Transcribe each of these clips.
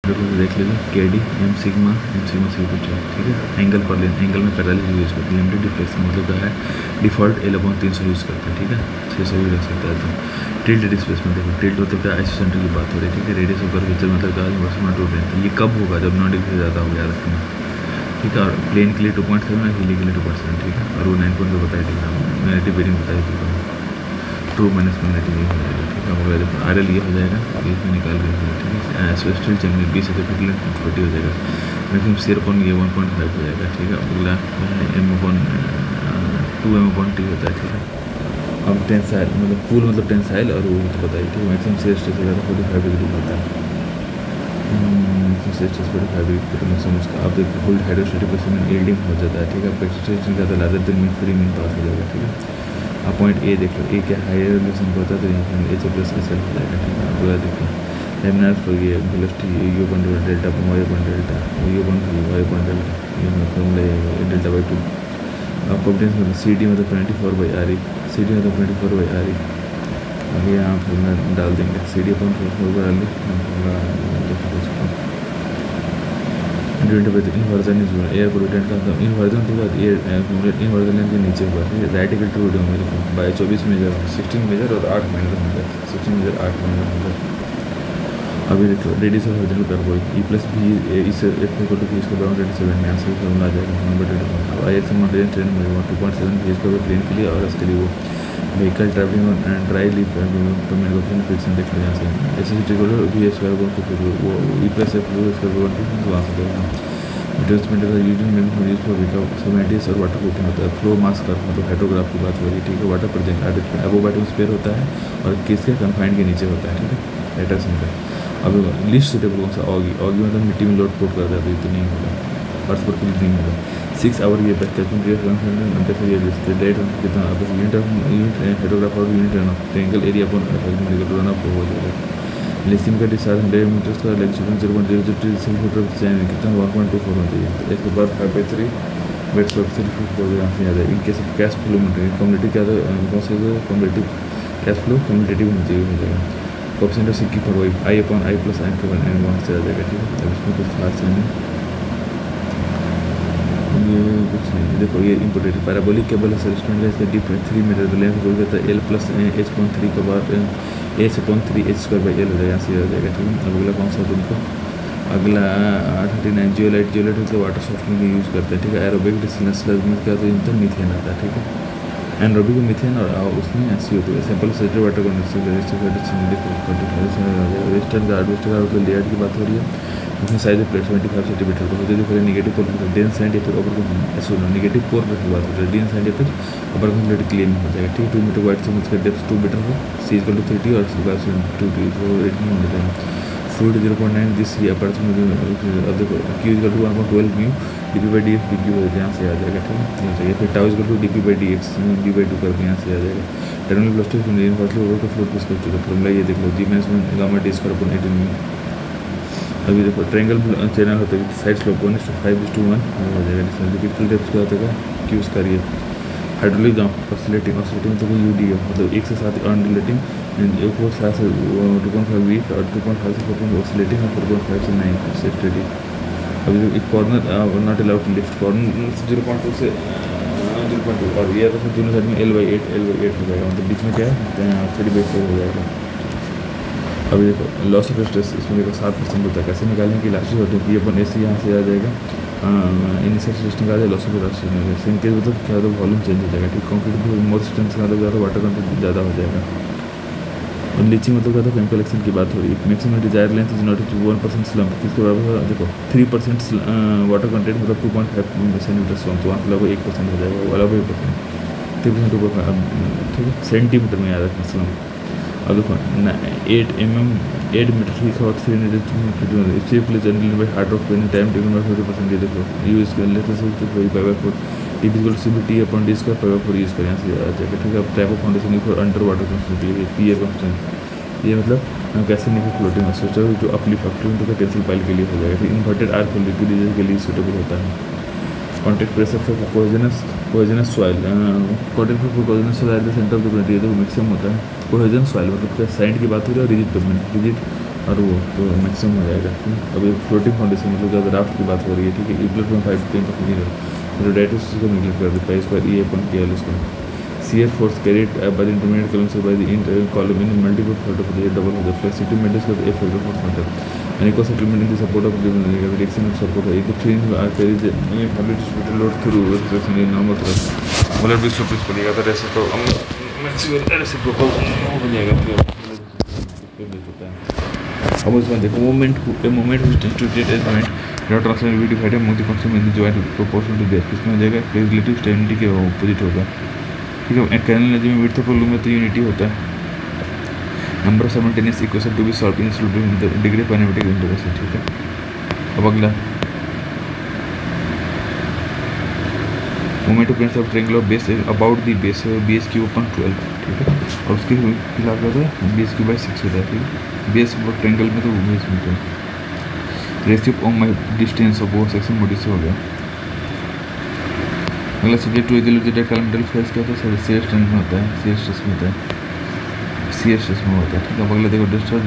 देख लीजिए के डी एम सिग्मा सी कुछ है, ठीक है। एंगल पर लेन, एंगल में पैरेलल यूज़ करते हैं। लिमिटेड डिफ्लेक्शन मतलब क्या है, डिफ़ॉल्ट L/300 यूज़ करते हैं, ठीक है। 600 भी रख सकता है। तो टिल्ट डिस्प्लेसमेंट देखो, टिल्ट मतलब क्या, आइसोसेंट्रिक की बात हो रही है, ठीक है। रेडियस ऑफ कर्वेचर मतलब क्या है, बस नॉट ओरिएंट। ये कब होगा, जब 9 डिग्री से ज़्यादा हो, याद रखना, ठीक है। और प्लेन के लिए 2.7 और हीली के लिए 2%, ठीक है। और वो 9 पॉइंट को बताया, ठीक है। मैग्नेटिक बेरिंग बताया, ठीक है। ट्रू माइनस मैग्नेटिक ये हो जाएगा, ठीक है। अब देखो RL ये हो जाएगा, इसमें निकाल के, ठीक है। स्पेशल चैनल 20 है तो फिर 40 हो जाएगा। मैक्सिमम C/, ये 1.5 हो जाएगा, ठीक है। अगला M/2 होता है, ठीक है। अब टेंसाइल मतलब पूल मतलब टेंसाइल, और वो तो बताइए, ठीक है। मैक्सिमम शियर स्ट्रेस होगा तो 45 डिग्री होता है। मैक्सिमम शियर स्ट्रेस 45 डिग्री तो मैक्सिमम उसका आप देखो होल्ड हाइड्रोस्टैटिक प्रेशर में यील्डिंग हो जाता है, ठीक है। एक्सटेंशन ज़्यादा लादर दिन में फ्री मीन पास हो जाएगा, ठीक है। आप पॉइंट ए देख लो, ए क्या हाई रेजोल्यूशन पर होता है, तो यहाँ पर H प्लस का सेल्फ हो जाएगा, ठीक है। आप देखिए लेमिनार फ्लो, ये वेलोसिटी U/डेल्टा Y/डेल्टा Y/डेल्टा, ये फॉर्मूला डेल्टा/2। आप कॉन्फिडेंस मतलब CD मतलब 24/RE, CD मतलब 24/RE। अभी यहाँ फॉर्मूला डाल देंगे, CD/4/RE inversion is air pollutant का इन्वर्जन के बाद एयर इन्वर्जन लेंथ के नीचे हुआ, ठीक है। राइटिकल टू बाय 24 मेजर 16 मेजर और 8 माइनर होगा, 16 मेजर 8 माइनर होगा। अभी देखो रेडियस ऑफ हॉरिजॉन्टल कार्बोइड E+B इस F=V इसको बाउंड 7 में ऐसे फॉर्मूला आ जाएगा। अब ISM मटेरियल ट्रेन में 2.7 V इसको प्लेन के लिए, और इसके लिए वो व्हीकल ट्रैवलिंग और ड्राई लीफ तो मेरे को फ्रिक्शन देख लो यहाँ से एसिडिटी को VS को फिर वो E+F वहाँ से देगा। डिस्प्लेसमेंट का यूजिंग में यूज फॉर सोमेटिस और वाटर प्रूफिंग होता है। फ्लो मास कर्व मतलब हाइड्रोग्राफ की बात हो रही है, ठीक है। वाटर प्रेजेंट अबोव एटमॉस्फेयर होता है और किसके कन्फाइंड के नीचे होता है, ठीक है। एटर्सन का अब लिस्ट सुटेबल कौन सा, ऑगी मतलब मिट्टी में लोड पोट करता है, तो इतना नहीं होगा, अर्थ पर कुछ नहीं होगा। 6 आवर ये कैल्कुलेट डेट कितना यूनिट हाइड्रोग्राफ और यूनिट ट्रायंगल एरिया पर रन अप हो जाएगा। लिथियम का डिस्चार्ज 100 मीटर्स का लेंथ 0.003 मीटर कितना 1.24 होना चाहिए। इसके बाद 5/3 वेट यहाँ से आ जाएगा। In case of cash flow community क्या कौन से कम्युनिटी कैश फ्लो कम्युनिटेटिव होना चाहिए, हो जाएगा। ऑप्शन तो सिक्की पर वही I/I+N के वहाँ से आ जाएगा, ठीक है। अब इसमें कुछ खास है नहीं, ये कुछ नहीं। देखो ये इम्पोर्टेड पैराबोलिक केबल है, स्टूडेंट का इसका डीप 3 मीटर लेंथ बोल जाता है L+H.3 के बाद H/3h² हो जाएगा, यहाँ से आ जाएगा, ठीक है। अब अगला कौन सा तुमको, अगला 39 जियोलाइट मतलब वाटर सॉफ्टनिंग यूज़ करते हैं, ठीक है। एरोबिक डिस्टिलेशन में क्या होता है, इनका मीथेन आता है, ठीक है। एनरोबिक मीथेन और उसमें CO2 sample saturated water condensation western guard मतलब लेयर की बात हो रही है। उसमें साइज ऑफ प्लेट 75 सेंटीमीटर का होता है। देखो नेगेटिव पोल डेंस एंड या फिर ओवर नेगेटिव पोल की बात हो रही है, डेंस एंड या फिर ओवर प्लेट क्लियर में हो जाएगा, ठीक है। 2 मीटर वाइड से उसका डेप्थ 2 मीटर हो, C=30 और 2T तो रेटिंग होने देना। फ्लूइड 0.9 दिस ये अपर्चर में अब देखो Q=1.12 म्यू dp/dx dq यहाँ से आ जाएगा, ठीक है। फिर τ=dp/dx d/2 करके यहाँ से आ जाएगा। टर्मिनल वेलोसिटी फ्लूइड किसका फॉर्मूला ये देख लो, G-γ/d²/18 म्यू। अभी देखो ट्रायंगल चैनल होता है, साइड स्लोप 1:5:1 हो जाएगा। डिस्टेंस डेप्थ क्या होता है, Q इसका ये हाइड्रोलिक ऑसिलेटिंग मतलब UD मतलब 1 से 7 अनडिलेटिंग, 1 से 2.5 वीक और 2.5 से 4 ऑसिलेटिंग और 4.5 से 9 से स्टेडी। अभी एक corner not allowed to lift, corner 0.2 से 0.2 और ये तो दोनों साइड में L/8 हो जाएगा, मतलब बीच में क्या है 3/4 हो जाएगा। अभी देखो लॉस ऑफ स्ट्रेस, इसमें देखो 7% होता है। कैसे निकालेंगे कि लास्ट होती है अपन ऐसे यहाँ से आ जाएगा, इनिशियल सिस्टम का आ जाएगा, लॉस ऑफ सेम केस मतलब क्या होता है वॉल्यूम चेंज हो जाएगा, ठीक। कॉन्क्रीट मोर सिस्टम्स का मतलब ज़्यादा वाटर कंटेंट ज़्यादा हो जाएगा। और लीचिंग मतलब क्या था, फेम कलेक्शन की बात हो रही है। Maximum desire length is not 1% slump, किसके बराबर देखो 3% वाटर कंटेंट मतलब 2.5 सेंटीमीटर स्लम्प, तो वहाँ लगभग 1% हो जाएगा, वो अलग 1% 3% 2.5, ठीक है। सेंटीमीटर में याद रखना स्लम्प। अब देखो 8 मीटर ठीक है और 300 general by hard rock pen time taken by 40%। ये देखो यूज़ कर लेते हैं वही π/4 T=CBT/d² π/4 यूज़ करें, यहाँ से आ जाएगा, ठीक है। अब type of foundation for under water construct के लिए पीए कंस्ट्रक्ट, ये मतलब कैसे नहीं फ्लोटिंग सोचा जो अपलिफ्ट का टेंसिल पाइल के लिए हो जाएगा, ठीक। इन्वर्टेड आर्क लिक्विडाइजेशन के लिए सूटेबल होता है। Contact pressure for cohesionless soil, contact for cohesionless soil at the center of the planet, ये तो मैक्सिमम होता है। कोहेजन सॉइल मतलब क्या, सैंड की बात हो रही है और रिजिड पेवमेंट, रिजिड और वो तो मैक्सिमम हो जाएगा। अभी फ्लोटिंग फाउंडेशन मतलब ज़्यादा राफ्ट की बात हो रही है, ठीक है। यूक्लिड में 5 to 10% तो डायरेक्ट को निगलेक्ट कर देता है। इसका ई पॉइंट किया इसको CF force carried by the intermediate column से by the inter column in multiple photo पर ये डबल हो जाता है। फ्लेक्सिबिलिटी मेंटेन कर a factor force method and echo settlement in the support of the reaction of support है the free are carriage ये family distributed load through reflection in normal thrust मतलब भी सब कुछ पड़ेगा। तो ऐसे तो मैक्सिमम रेसिप्रोकल हो जाएगा फिर होता है। अब उसमें देखो moment tends to create as moment not translate we divide among the constant in the joint proportional to their किसमें हो जाएगा रिलेटिव स्टेबिलिटी के ऑपोजिट होगा, ठीक है। कैनल एनर्जी में विड्थ ऑफ वॉल्यूम में तो यूनिटी होता है। Number of simultaneous equation to be solved in degree of kinematic integration, ठीक है। अब अगला moment of of triangle of base about the base BS cube upon 12, ठीक है। और उसके खिलाफ क्या होता है BS क्यूब बाई 6 होता है, ठीक है। बेस ट्रायंगल में तो बेस मिलता है ratio of my distance of वो सेक्शन मोडी से हो गया। अगला सब्जेक्ट टू इधर कैलमेंटल फेस क्या होता है सीएस स्ट्रेंथ में होता है, सीएस स्ट्रेस में होता है, सीएस स्ट्रेस में होता है, ठीक है। अगला देखो discharge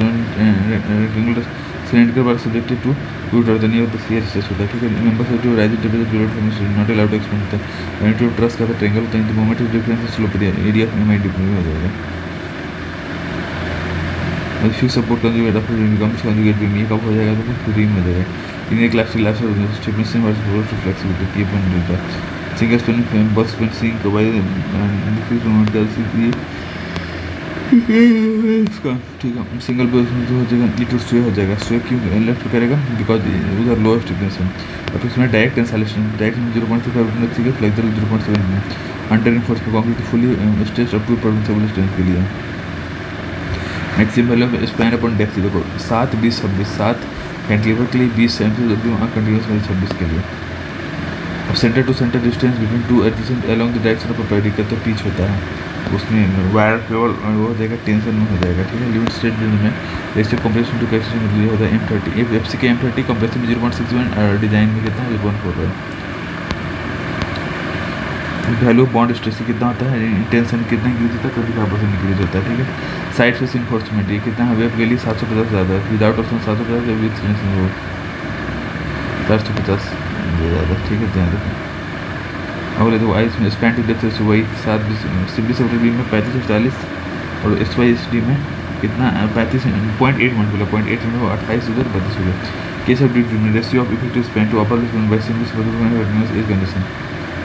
rectangular cylinder bar subject to two torsion of the CS stress होता है, ठीक है। मेंबर्स ऑफ जो rising temperature period from not allowed to expand होता है एंड टू ट्रस्ट का ट्रायंगल होता है the moment of difference slope area of MI depend हो जाएगा। और fix support conjugate of becomes conjugate beam ये कब हो जाएगा तो रिम हो जाएगा। इन एक class class stiffness versus force flexibility P अपन डेल्टा सिंगल स्पिन बस spin sink by difference moment का सी इसका, ठीक है। सिंगल बस में जो हो जाएगा ये टू स्वे हो जाएगा। स्वे क्यों लेफ्ट करेगा बिकॉज उधर लोएस्ट स्टिफनेस है। और इसमें डायरेक्ट टेंसाइलेशन डायरेक्ट 0.5 ठीक है फ्लेक्सर 0.7 में अंडर फोर्स पे concrete fully stretch up to permissible strength के लिए। Maximum value of span upon depth देखो 7 20 26 7 कैंटिलीवर के लिए 20 कंटिन्यूस वाली 26 के लिए। अब centre to centre distance between two adjacent along the direction of perpendicular तो पिच होता है उसमें वायर केवल वो हो जाएगा टेंशन में हो जाएगा, ठीक है। लिमिट स्टेट में रेशियो कंप्रेशन टू कैपेसिटी में होता है M30 FC के M30 कंप्रेशन 0.61 और डिजाइन में कितना 0.4 है। वैल्यू ऑफ बॉन्ड स्ट्रेस कितना होता है टेंशन कितना इंक्रीज होता है 25% इंक्रीज होता है, ठीक है। साइड फेस इन्फोर्समेंट ये कितना है वेब के लिए 750 ज़्यादा है विदाउट ऑप्शन 750 विद 450 ज़्यादा, ठीक है। ध्यान रखें। अगले तो आई इसमें स्पैन टू डेप्थ से वही 7 सिम्पली सेक्टर बी में 35 और SYSD में कितना 35.8 मिनट बोला 0.8 मिनट 28 उधर 32 उधर। Case of determination ratio of effective span to upper span by simply sector is condition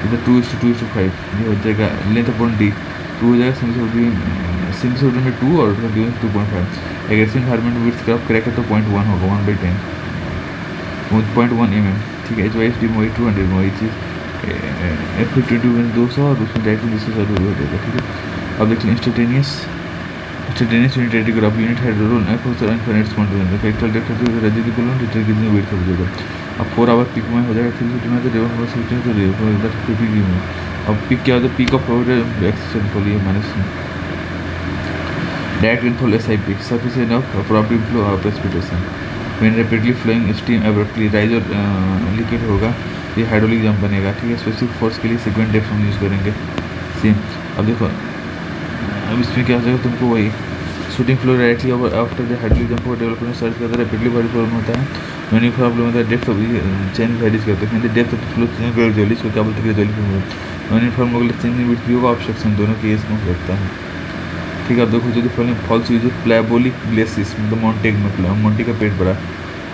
इधर 2:2:5 ये हो जाएगा। लेंथ अपॉन डी 2 हो जाएगा सिम्पली सेक्टर में 2 और 2.5। एग्रेसिव एनवायरनमेंट विड्थ का क्रैक है तो 0.1 होगा 1/10 0.1 mm, ठीक है। HYSD में 200 में वही चीज़ F22 में 200 और उसमें डायरेक्टली 200 हो जाएगा, ठीक है। अब देखिए instantaneous unit graph unit head roll for infinite spontaneous factor depth to rigid colon detail कितने वेट हो जाएगा। अब 4 आवर पीक में हो जाएगा 350 में तो रिवर फॉर सिस्टम तो रिवर दैट 50 में। अब पीक क्या होता है पीक ऑफ एक्सेशन फॉर ये minus direct rainfall SIP sufficient of proper flow और precipitation when rapidly flowing steam abruptly rise और लिक्विड होगा ये हाइड्रोलिक जंप बनेगा, ठीक है। स्पेसिफिक फोर्स के लिए सेगमेंट डेप्थ हम यूज़ करेंगे सेम। अब देखो अब इसमें क्या हो जाएगा तुमको वही shooting flow directly after the hydraulic jump को डेवलपमेंट सर्च करता है रैपिडली बड़ी प्रॉब्लम होता है मैनी प्रॉब्लम होता है डेप्थ ऑफ चेंज वेरीज करते हैं depth of flow change gradually इसको क्या बोलते हैं ग्रेजुअली मैनी फॉर्म अगले चेंज विथ व्यू का ऑब्स्ट्रक्शन दोनों केस में हो सकता है, ठीक है। अब देखो जो फॉलोइंग फॉल्स यूज प्लेबोलिक ग्लेसिस मतलब मोंटी का पेट बड़ा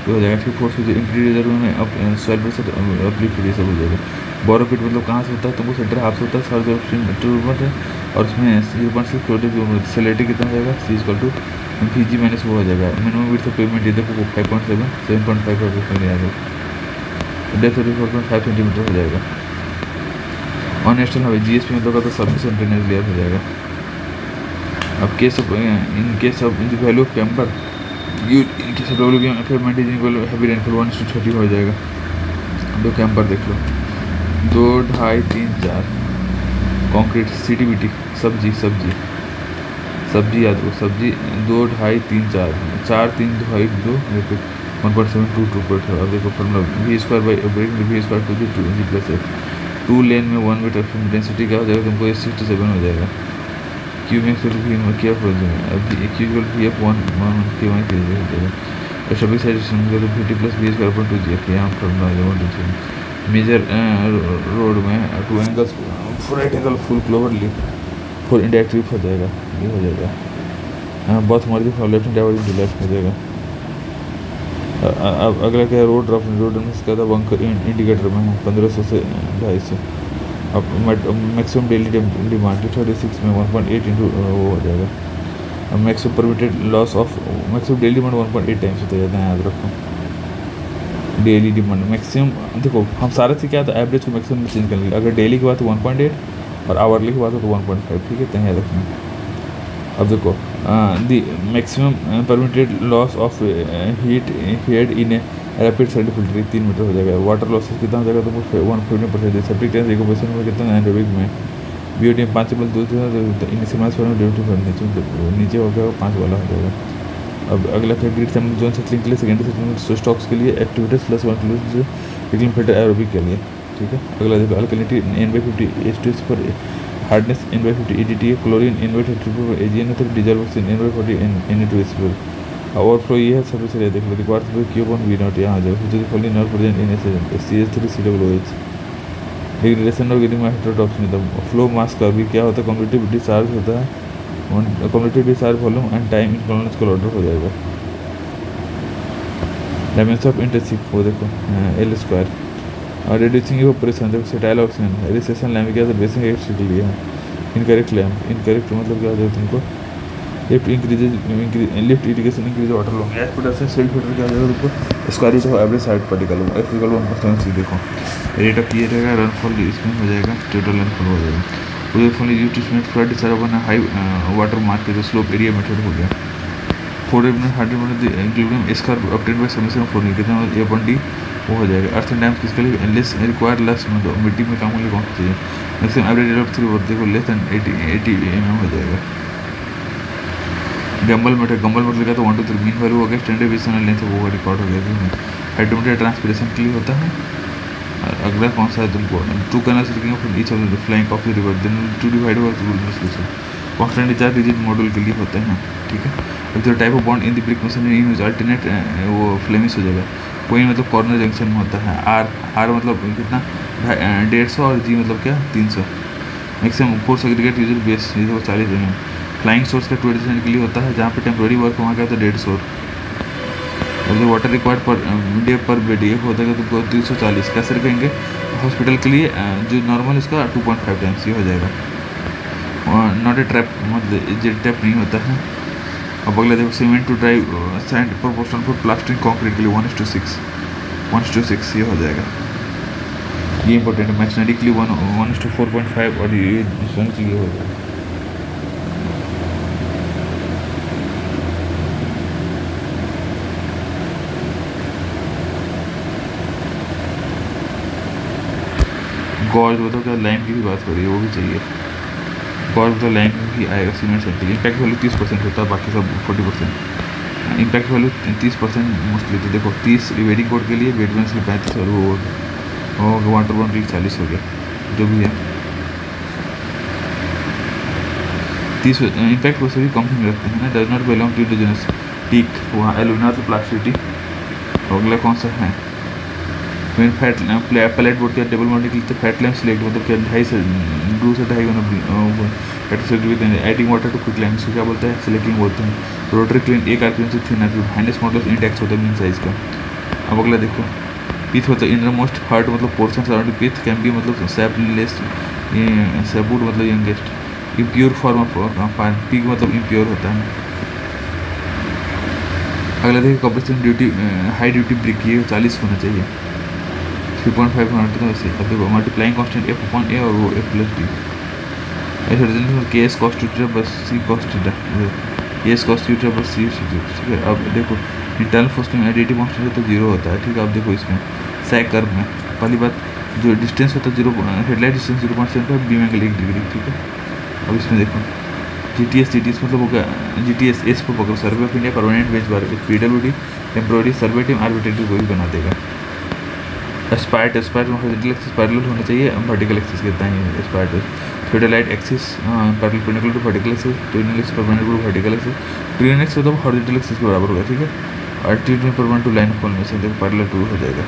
तो हो जाएगा, ठीक। फोर्स इंटीरियर में अब 12% अप्लिफ्ट ये सब हो जाएगा। बोरो पिट मतलब कहाँ से होता है तुमको सेंटर हाफ से होता है सर जो है और उसमें 0.6 फ्लोटिंग सेलेटी कितना हो जाएगा C = VG माइनस वो हो जाएगा। मिनिमम विड्थ ऑफ पेमेंट ये देखो 5.7 7.5 में आ जाएगा। डेप्थ 4.5 सेंटीमीटर हो जाएगा। ऑन नेशनल हाईवे GSP में तो सबमिशन ड्रेनेज लेयर हो जाएगा। अब case of in case of in the value of camper in case of payment is equal heavy rainfall 1:30 हो जाएगा। दो कैम्पर देख लो 2 2.5 3 4 कंक्रीट CTBT सब्जी याद रखो सब्जी 2 2.5 3 4 4 3 2 2 1.7 2 अब देखो formula V² to G plus F 2 lane में 1 मीटर डेंसिटी क्या हो जाएगा तुमको 67 हो जाएगा। क्यू में फिर भी क्या हो जाएगा अभी Q = F1 1 हो जाएगा। Traffic side 50 plus B square upon 2 यहाँ पर मेजर रोड में 2 angles 4 right angle full clover leaf 4 indirect leaf हो जाएगा, ये हो जाएगा। बहुत मर्जी for left hand divert to left हो जाएगा। अब अगला क्या है, रोड रफ रोड क्या था, बंकर इंडिकेटर में है 1500 से 250। अब मैक्सिमम डेली डिमांड 36 में 1.8 इंटू वो हो जाएगा। अब maximum permitted loss of maximum daily demand 1.8 times होता जाता है, याद रखो। डेली डिमांड मैक्सिमम, देखो हम सारे से क्या था, एवरेज को मैक्सिमम में चेंज करने के लिए। अगर डेली की बात तो 1.8 और आवर्ली की बात हो तो 1.5, ठीक है, तय याद रखना। अब देखो the maximum permitted loss of heat head in rapid side filter 3 metre हो जाएगा। वाटर लॉसेस कितना हो जाएगा, तो 150%। सेप्टिक टैंक इकोपेशन में कितना एनारोबिक में बीओटी 5+2 नीचे हो गया 5 वाला हो जाएगा। अब अगला क्या, ग्रिड सेटलिंग जोन सेटलिंग के लिए सेकेंडरी सेटलिंग स्टॉक्स के लिए एक्टिविटीज +1 निकलिंग फिल्टर एरोबिक के लिए, ठीक है। अगला देखो अल्कलिनिटी N/50 H2S पर hardness N/50 EDTA, chlorine N/30 पर AgN तो डिजॉल्व N/40 Na2S पर। ओवरफ्लो ये है सबसे सही, देख लो रिक्वायर्ड फॉर Q1V0 यहाँ आ जाएगा। जो fully not present in CH3COOH degradation और गेटिंग हेटेरोटॉप्स में तब फ्लो मास का भी क्या होता है, कम्यूटेटिव डिस्चार्ज होता है, commutative discharge volume and time in chronological order हो जाएगा। डायमेंशन ऑफ इंटरशिप वो देखो L² और रिड्यूसिंग इवेपोरेशन जब सेटाइल ऑक्सीजन रिसेशन लैम्प क्या बेसिक एक्ट के लिए है। इनकरेक्ट लैम्प, इनकरेक्ट मतलब क्या हो जाएगा तुमको, lift irrigation increase water long edge पर सेल फिल्टर क्या हो जाएगा तुमको, square root of average side particle equal 1% देखो रेट ऑफ ये रहेगा, रनफॉल इसमें हो जाएगा, टोटल रनफॉल हो जाएगा। उधर fall utility flood decide upon high water mark के जो स्लोप एरिया मेथड हो गया। 400 square obtain bye summation for कितना A/D वो हो जाएगा। अर्थ एंड डैम किसके लिए, लेस रिक्वायर लेस मतलब मिट्टी में काम के लिए कौन सा चाहिए, मैक्सिमम एवरेज रेट ऑफ 3 देखो लेस दैन 80 mm हो जाएगा। गम्बल मीटर का तो 1 to 3 मीन वैल्यू हो गया, स्टैंडर्ड डिविजन लेंथ वो रिकॉर्ड हो गया। हाइड्रोमीटर ट्रांसपिरेशन के लिए होता है। अगला कौन सा है तुमको, 2 कैनल्स लिखेंगे फिर each of the flying of the river then 2 divide by 2 constant discharge rigid module के लिए होते हैं, ठीक है। अब जो type of bond in the brick machinery in alternate वो फ्लेमिश हो जाएगा। कोई मतलब कॉर्नर जंक्शन में होता है। आर मतलब कितना 150 और जी मतलब क्या 300। Maximum force aggregate user base 40 mm। Flying source का 20% के लिए होता है, जहाँ पे टेम्प्रोरी वर्क वहाँ का होता है 150। और जो वाटर रिक्वायर्ड पर डे पर बेड ये होता है तुमको 340। कैसे रखेंगे, हॉस्पिटल के लिए जो नॉर्मल इसका 2.5 टाइम्स ये हो जाएगा। नॉट ए ट्रैप मतलब जेट टैप नहीं होता है। अब अगला देखो cement to drive sand proportional for plastering concrete के लिए 1:6 ये हो जाएगा। ये इंपॉर्टेंट है। मैशनरी के लिए 1:4.5 और ये के लिए हो जाएगा। गॉज बताओ क्या, लाइम की भी बात करिए वो भी चाहिए। गॉज बताओ लाइम भी आएगा सीमेंट सेट के लिए। इम्पैक्ट वैल्यू 30% होता है, बाकी सब 40%। इम्पैक्ट वैल्यू 30% मोस्टली तो देखो 30 वेडिंग कोड के लिए, बेडमेंट्स के 35 और वो वाटर बॉन्ड के लिए 40 हो गया, जो भी है 30। इम्पैक्ट वैसे भी कम ही रखते हैं ना। Does not belong to indigenous teak वहाँ एलुमिना तो प्लास्टिसिटी। अगला कौन सा है, मेन फैट पैलेट बोर्ड के टेबल मॉडल के लिए फैट लैम्प सिलेक्ट मतलब क्या 2.5 से 2.5 adding water to quick lamp क्या बोलते हैं, सिलेक्टिंग बोलते हैं। रोटरी क्लीन 1 RPM से 3 RPM। हैंडेस्ट मॉडल इंडेक्स होता है मीन साइज का। अब अगला देखो पीथ होता है इनर मोस्ट हार्ट मतलब portion surrounding pith can be मतलब सैपलेस सैबूड मतलब youngest. Impure form of peak मतलब इम्प्योर होता है। अगला देखिए corporation duty high duty brick ये 40 होना चाहिए। 3.5 तो वैसे। अब देखो मल्टीप्लाइंग कॉन्स्टेंट F/A और वो F+D ऐसे रिजल्ट KS cos थीटा बस C cos theta KS cos theta बस C ठीक है। अब देखो इंटरनल फोर्स में एडिटिव कॉन्स्टेंट तो 0 होता है, ठीक है। अब देखो इसमें सैक कर्व में पहली बात जो डिस्टेंस होता है 0 हेडलाइट डिस्टेंस 0.7 है, बीम एंगल 1 डिग्री, ठीक है। अब इसमें देखो GTS मतलब हो गया GTS एस पर पकड़ो survey of India permanent bench bar PWD temporary survey team arbitrary कोई बना देगा। स्पाइट हॉरिजॉन्टल एक्सिस पैरेलल होना चाहिए, वर्टिकल एक्सिस कितना है स्पाइट थीटालाइट axis perpendicular to vertical axis, tuning axis perpendicular to vertical axis, tuning axis मतलब हॉरिजॉन्टल एक्सिस के बराबर होगा, ठीक है। एल्टीट्यूड पर 1 टू लाइन ऑफ फॉर्मेशन देखो पैरेलल टू हो जाएगा।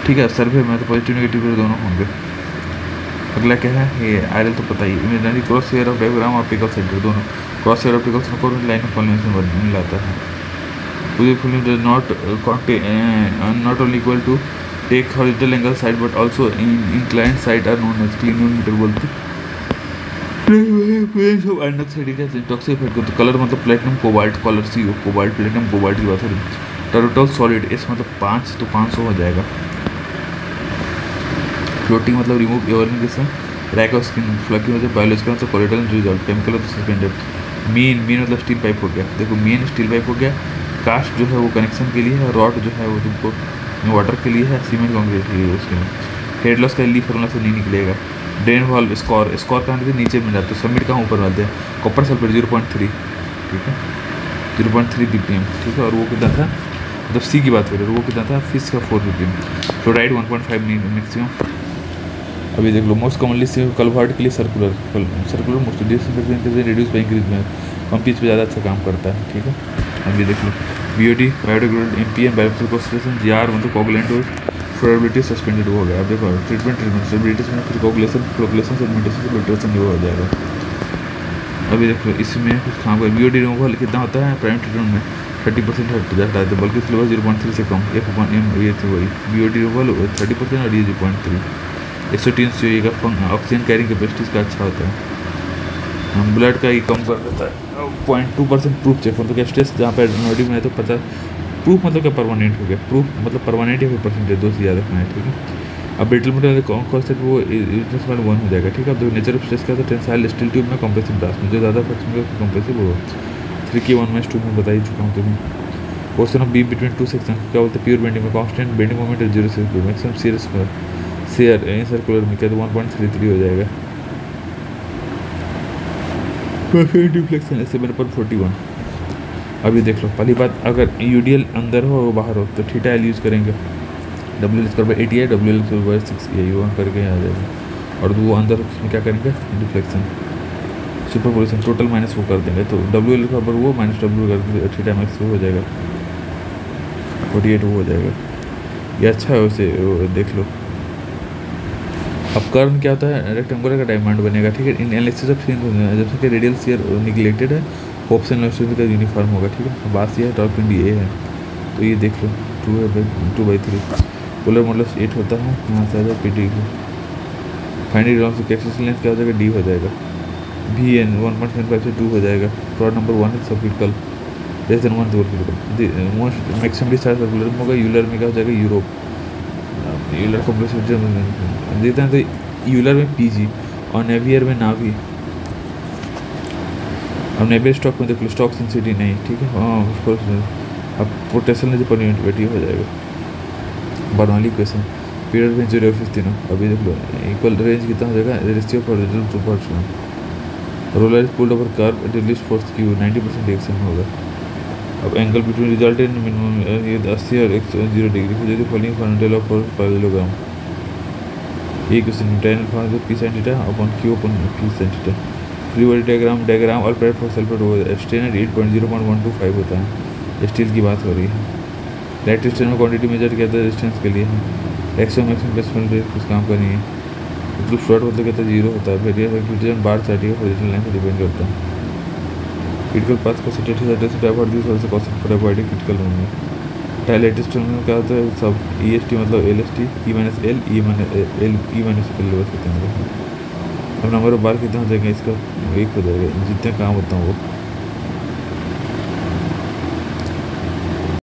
ठीक है, सर्वे में तो पॉजिटिव नेगेटिव दोनों होंगे। अगला क्या है, ये आरएल तो पता ही, imaginary cross hair of diagram optical center दोनों क्रॉस हेयर ऑप्टिकल सेंटर को लाइन ऑफ फॉर्मेशन लाता है। Fully does not only equal to take horizontal angle side but also in inclined side are known as clinometer बोलते हैं। Toxic effect को तो colour मतलब platinum cobalt colour सी cobalt platinum cobalt की बात हो रही। टोटल सॉलिड इस मतलब 5 तो 500 हो जाएगा। फ्लोटिंग मतलब रिमूव एवरनिकेशन रैक ऑफ स्किन फ्लकी मतलब बायोलॉजिकल मतलब कोलेटरल रिजल्ट केमिकल मतलब सस्पेंडेड। मेन मतलब स्टील पाइप हो गया, देखो मेन स्टील पाइप हो गया। कास्ट जो है वो कनेक्शन के लिए है, रॉड जो है वो तुमको वाटर के लिए है, सीमेंट कॉन्क्रीट के लिए उसके लिए। हेड लॉस का ली फॉर्मूला से नहीं निकलेगा। ड्रेन वाल्व स्कोर कहाँ से नीचे मिल जाता है, सबमिट कहाँ ऊपर मिलते हैं। कॉपर सल्फेट 0.3 ठीक है 0.3 ppm ठीक है। और वो कितना था, मतलब सी की बात करें तो वो कितना था, फिश का 4 ppm। Fluoride 1.5 maximum. अभी देख लो मोस्ट कॉमनली कलवर्ट के लिए circular most reduce by increase में कम चीज़ पे ज़्यादा अच्छा काम करता है। ठीक है, अभी देख लो BOD biodegradable MPM biological concentration GR मतलब कोगुलेंट और फ्लोरेबिलिटी सस्पेंडेड हो गया। अब देखो ट्रीटमेंट स्टेबिलिटी में फिर कोगुलेशन सेडिमेंटेशन फिल्ट्रेशन हो जाएगा। अभी देखो इसमें कुछ काम कर बीओडी रिमूवल कितना होता है प्राइमरी ट्रीटमेंट में 30% हट जाता है, तो बल्कि सिलेबस 0.3 से कम F1M ये थी वही बीओडी रिमूवल 30% और ये 0.3। एक्सोटीन्स जो ये ऑक्सीजन कैरिंग कैपेसिटीज का अच्छा होता है। ब्लड का ये कम कर देता है 0.2% प्रूफ चेक मतलब स्ट्रेस जहाँ पर एडनोडी में है तो 50 प्रूफ मतलब क्या परमानेंट हो गया, प्रूफ मतलब परमानेंट या 5% दो से ज़्यादा रखना है। ठीक है, अब ब्रिटलमेंट कॉन्सेप्ट वो इंटरेस्ट 1 हो जाएगा। ठीक है, अब देखो नेचर ऑफ स्ट्रेस का तो टेंसाइल स्टील ट्यूब में कंप्रेसिव ब्रास में जो ज़्यादा फ्लेक्सिबल कंप्रेसिव वो 3K1-2 में बता ही चुका हूँ तुम्हें। Portion of beam between 2 section क्या बोलते हैं, प्योर बेंडिंग में कांस्टेंट बेंडिंग मोमेंट 0 से मैक्सिमम सीरियस शेयर सर्कुलर में क्या तो 1.33 हो जाएगा। डिफ्लेक्शन ऐसे मेरे पर 41। अभी देख लो पहली बात, अगर यूडीएल अंदर हो और बाहर हो तो थीटा एल यूज़ करेंगे, WL स्क्वायर बाई 80 है, WL स्क्वायर बाई 6 ये वन करके आ जाएगा। और वो अंदर उसमें क्या करेंगे डिफ्लेक्शन सुपरपोजिशन टोटल माइनस वो कर देंगे, तो WL का ऊपर वो माइनस W कर थीटा मैक्स वो हो जाएगा 48 वो हो जाएगा। ये अच्छा है उसे देख लो। अब कर्व क्या होता है, रेक्टेंगुलर का डायमंड बनेगा। ठीक है, इन एनालिसिस ऑफ सीन जैसे कि रेडियल शियर निगलेक्टेड है, होप्स एंड लॉसेस का यूनिफॉर्म होगा। ठीक है, बास ये है, टॉप पिंड ये है, तो ये देख लो 2/3 पोलर मॉडल्स 8 होता है, यहाँ से आ जाए PD फाइनली रॉन्ग से एक्सेस लेंथ क्या हो जाएगा D हो जाएगा। VN 1.75 से 2 हो जाएगा। प्लॉट नंबर 1 है सब critical less than 1 critical most maximum discharge circular में होगा। यूलर में क्या हो जाएगा यूरोप यूलर कॉम्प्लेक्स देते हैं तो यूलर में PG और नेवियर में नावी। अब नेवियर स्टॉक में देख लो स्टॉक सेंसिटी नहीं। ठीक है, हाँ अब पोटेंशियल जो परमिटिविटी हो जाएगा। बर्नौली क्वेश्चन पीरियड में जो रेफिस तीनों अभी देख लो इक्वल रेंज कितना हो जाएगा ratio for result to roller is pulled over curve release force Q 90% direction में होगा। अब angle between result in minimum ये 80 और 180 डिग्री हो जाती है फॉलोइंग फंडामेंटल ऑफ पैरेललोग्राम। ये question tan alpha P sin theta upon Q upon P sin theta. Free body diagram और प्लेट फॉर सल्फेट हो स्ट्रेन एट 8.0.125 होता है। स्टील की बात हो रही है। लाइट स्ट्रेन में क्वांटिटी मेजर किया था रेजिस्टेंस के लिए है। मैक्सिमम प्लेसमेंट रेट कुछ काम का नहीं है। मतलब शॉर्ट मतलब कहता है 0 होता है। फिर ये बार चार्टिंग ओरिजिनल लाइन से डिपेंड करता है। क्रिटिकल पाथ को सेटेड से टाइप और दिस से concept for avoiding critical room में टाइलेटिस्ट में क्या होता है सब EST मतलब LST E minus L E minus L level कितना है। अब नंबर ऑफ बार कितना हो जाएगा इसका 1 हो जाएगा जितने काम होता है वो